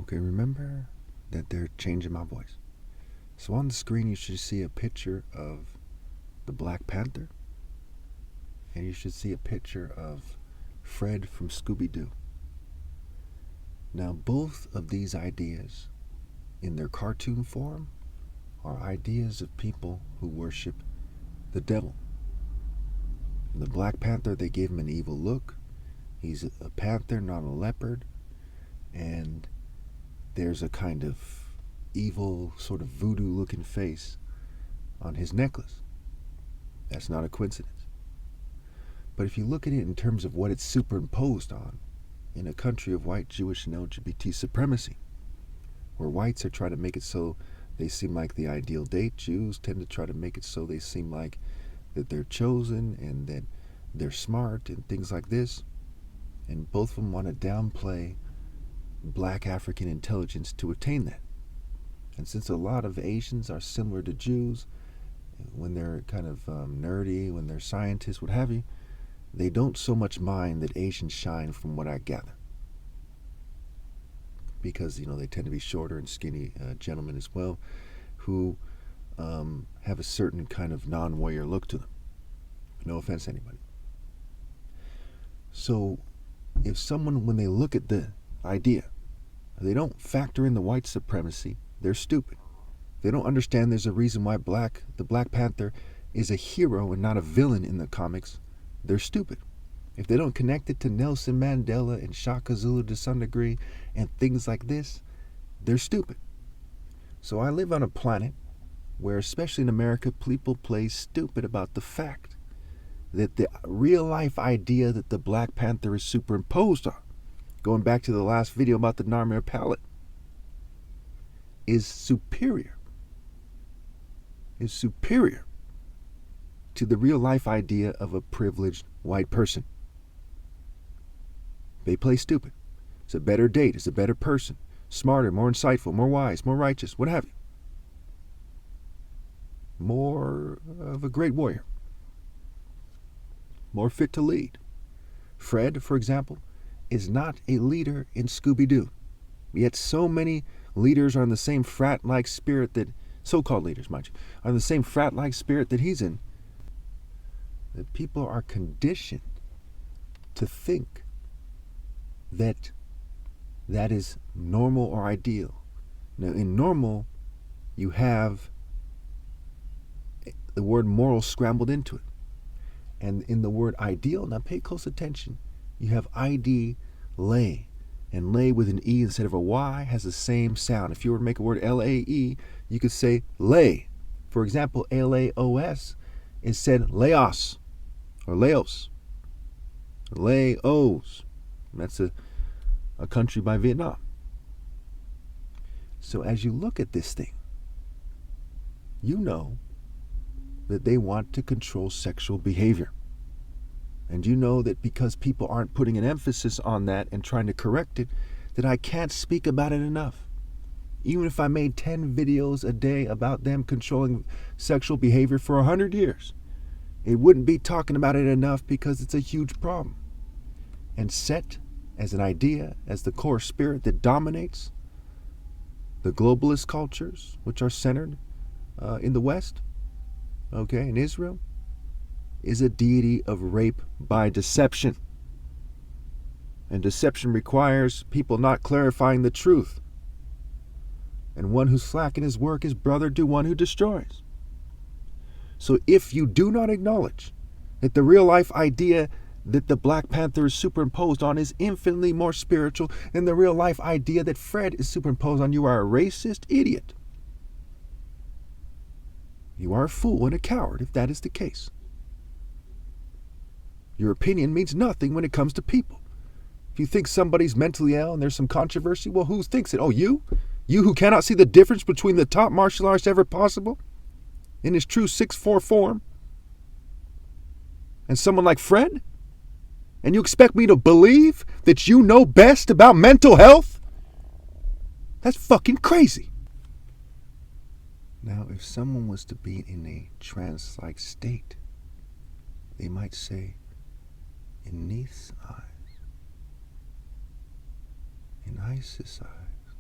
Okay, remember that they're changing my voice. So on the screen, you should see a picture of the Black Panther, and you should see a picture of Fred from Scooby-Doo. Now, both of these ideas, in their cartoon form, are ideas of people who worship the devil. In the Black Panther, they gave him an evil look. He's a panther, not a leopard. And there's a kind of evil, sort of voodoo-looking face on his necklace. That's not a coincidence. But if you look at it in terms of what it's superimposed on, in a country of white, Jewish, and LGBT supremacy, where whites are trying to make it so they seem like the ideal date, Jews tend to try to make it so they seem like that they're chosen and that they're smart and things like this. And both of them want to downplay black African intelligence to attain that. And since a lot of Asians are similar to Jews, when they're kind of nerdy, when they're scientists, what have you, they don't so much mind that Asians shine, from what I gather. Because, they tend to be shorter and skinny gentlemen as well, who have a certain kind of non-warrior look to them. No offense to anybody. So, if someone, when they look at the idea, they don't factor in the white supremacy, they're stupid. They don't understand there's a reason why the Black Panther is a hero and not a villain in the comics. They're stupid. If they don't connect it to Nelson Mandela and Shaka Zulu to some degree and things like this, they're stupid. So I live on a planet where, especially in America, people play stupid about the fact that the real life idea that the Black Panther is superimposed on, going back to the last video about the Narmer palette, is superior to the real life idea of a privileged white person. They play stupid. It's a better date. It's a better person. Smarter, more insightful, more wise, more righteous, what have you. More of a great warrior. More fit to lead. Fred, for example, is not a leader in Scooby-Doo. Yet so many leaders are in the same frat-like spirit that, so-called leaders, mind you, are in the same frat-like spirit that he's in. That people are conditioned to think that that is normal or ideal. Now, in normal, you have the word moral scrambled into it. And in the word ideal, now pay close attention, you have ID, lay. And lay with an E instead of a Y has the same sound. If you were to make a word L-A-E, you could say lay. For example, L-A-O-S is said Laos or Laos. Laos. That's a country by Vietnam. So as you look at this thing, you know that they want to control sexual behavior. And you know that because people aren't putting an emphasis on that and trying to correct it, that I can't speak about it enough. Even if I made 10 videos a day about them controlling sexual behavior for 100 years, it wouldn't be talking about it enough because it's a huge problem. And set as an idea, as the core spirit that dominates the globalist cultures, which are centered in the West, in Israel, is a deity of rape by deception. And deception requires people not clarifying the truth. And one who's slack in his work is brother to one who destroys. So if you do not acknowledge that the real life idea that the Black Panther is superimposed on is infinitely more spiritual than the real life idea that Fred is superimposed on, you are a racist idiot. You are a fool and a coward if that is the case. Your opinion means nothing when it comes to people. If you think somebody's mentally ill and there's some controversy, well, who thinks it? Oh, you? You who cannot see the difference between the top martial artist ever possible in his true 6'4" form and someone like Fred? And you expect me to believe that you know best about mental health? That's fucking crazy. Now, if someone was to be in a trance-like state, they might say, in Neith's eyes, in Isis' eyes,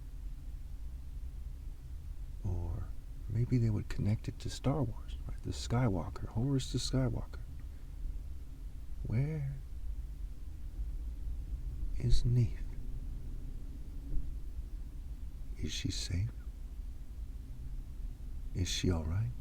maybe they would connect it to Star Wars, right? The Skywalker, Homer's the Skywalker. Where is Neith? Is she safe? Is she all right?